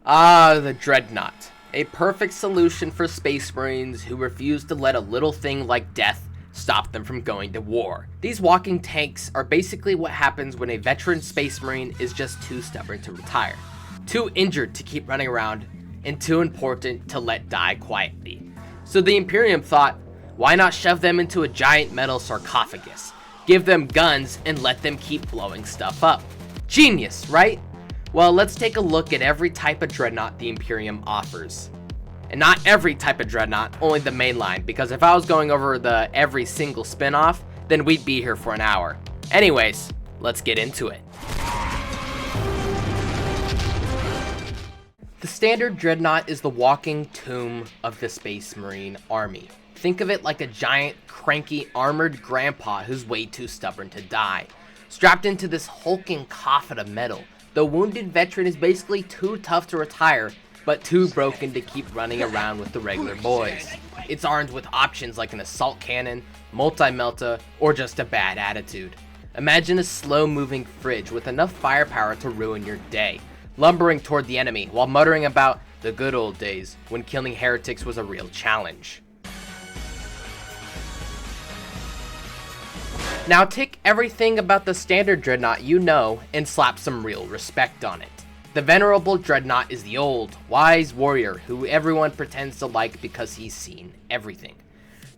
Ah, the Dreadnought. A perfect solution for space marines who refuse to let a little thing like death stop them from going to war. These walking tanks are basically what happens when a veteran space marine is just too stubborn to retire, too injured to keep running around, and too important to let die quietly. So the Imperium thought, why not shove them into a giant metal sarcophagus, give them guns, and let them keep blowing stuff up? Genius, right? Well, let's take a look at every type of Dreadnought the Imperium offers. And not every type of Dreadnought, only the main line, because if I was going over the every single spin-off, then we'd be here for an hour. Anyways, let's get into it. The standard Dreadnought is the walking tomb of the Space Marine army. Think of it like a giant, cranky, armored grandpa who's way too stubborn to die. Strapped into this hulking coffin of metal, the wounded veteran is basically too tough to retire, but too broken to keep running around with the regular boys. It's armed with options like an assault cannon, multi-melta, or just a bad attitude. Imagine a slow-moving fridge with enough firepower to ruin your day, lumbering toward the enemy while muttering about the good old days when killing heretics was a real challenge. Now take everything about the standard Dreadnought you know and slap some real respect on it. The venerable Dreadnought is the old, wise warrior who everyone pretends to like because he's seen everything.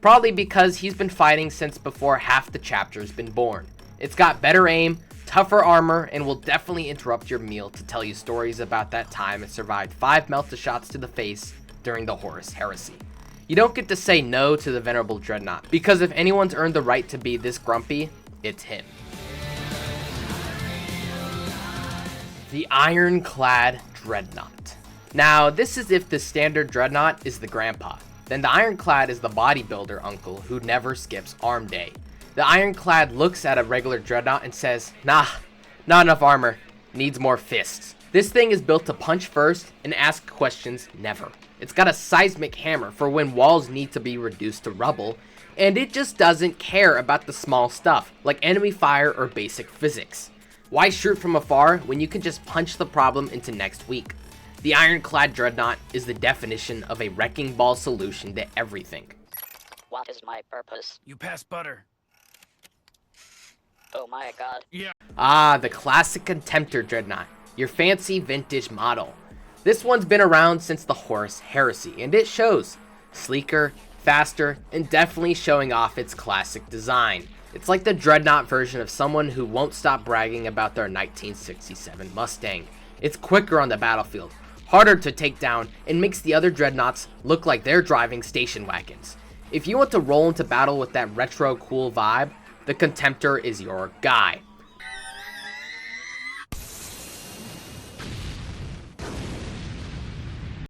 Probably because he's been fighting since before half the chapter's been born. It's got better aim, tougher armor, and will definitely interrupt your meal to tell you stories about that time it survived 5 melta shots to the face during the Horus Heresy. You don't get to say no to the venerable Dreadnought, because if anyone's earned the right to be this grumpy, it's him. The Ironclad Dreadnought. Now, this is if the standard Dreadnought is the grandpa. Then the Ironclad is the bodybuilder uncle who never skips arm day. The Ironclad looks at a regular Dreadnought and says, nah, not enough armor, needs more fists. This thing is built to punch first and ask questions never. It's got a seismic hammer for when walls need to be reduced to rubble, and it just doesn't care about the small stuff, like enemy fire or basic physics. Why shoot from afar when you can just punch the problem into next week? The Ironclad Dreadnought is the definition of a wrecking ball solution to everything. What is my purpose? You pass butter. Oh my god. Yeah. Ah, the classic Contemptor Dreadnought, your fancy vintage model. This one's been around since the Horus Heresy, and it shows. Sleeker, faster, and definitely showing off its classic design. It's like the Dreadnought version of someone who won't stop bragging about their 1967 Mustang. It's quicker on the battlefield, harder to take down, and makes the other Dreadnoughts look like they're driving station wagons. If you want to roll into battle with that retro cool vibe, the Contemptor is your guy.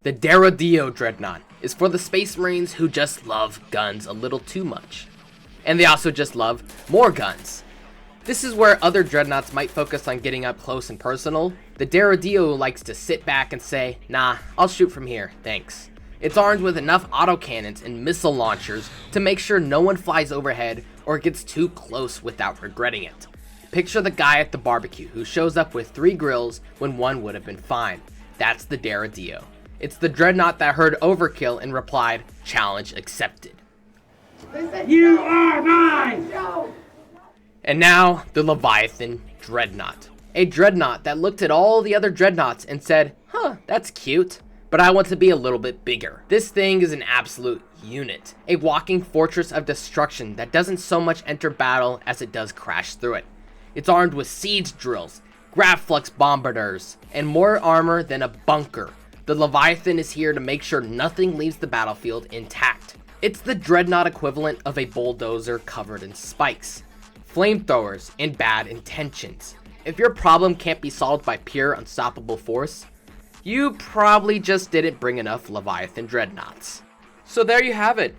The Deredeo Dreadnought is for the Space Marines who just love guns a little too much. And they also just love more guns. This is where other Dreadnoughts might focus on getting up close and personal. The Deredeo likes to sit back and say, nah, I'll shoot from here, thanks. It's armed with enough autocannons and missile launchers to make sure no one flies overhead or gets too close without regretting it. Picture the guy at the barbecue who shows up with 3 grills when one would have been fine. That's the Deredeo. It's the Dreadnought that heard overkill and replied, challenge accepted. You are mine! And now, the Leviathan Dreadnought. A Dreadnought that looked at all the other Dreadnoughts and said, huh, that's cute, but I want to be a little bit bigger. This thing is an absolute unit. A walking fortress of destruction that doesn't so much enter battle as it does crash through it. It's armed with siege drills, Gravflux bombarders, and more armor than a bunker. The Leviathan is here to make sure nothing leaves the battlefield intact. It's the Dreadnought equivalent of a bulldozer covered in spikes, flamethrowers, and bad intentions. If your problem can't be solved by pure unstoppable force, you probably just didn't bring enough Leviathan Dreadnoughts. So there you have it.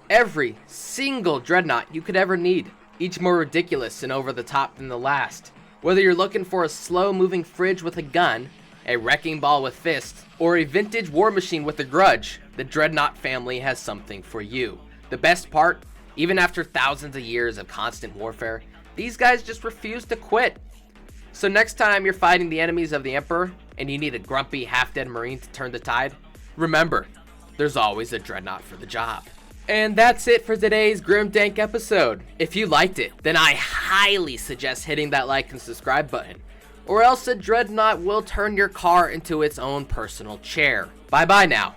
Every single Dreadnought you could ever need, each more ridiculous and over the top than the last. Whether you're looking for a slow-moving fridge with a gun, a wrecking ball with fists, or a vintage war machine with a grudge, the Dreadnought family has something for you. The best part, even after thousands of years of constant warfare, these guys just refuse to quit. So next time you're fighting the enemies of the Emperor, and you need a grumpy, half-dead Marine to turn the tide, remember, there's always a Dreadnought for the job. And that's it for today's Grimdank episode. If you liked it, then I highly suggest hitting that like and subscribe button, or else a Dreadnought will turn your car into its own personal chair. Bye bye now.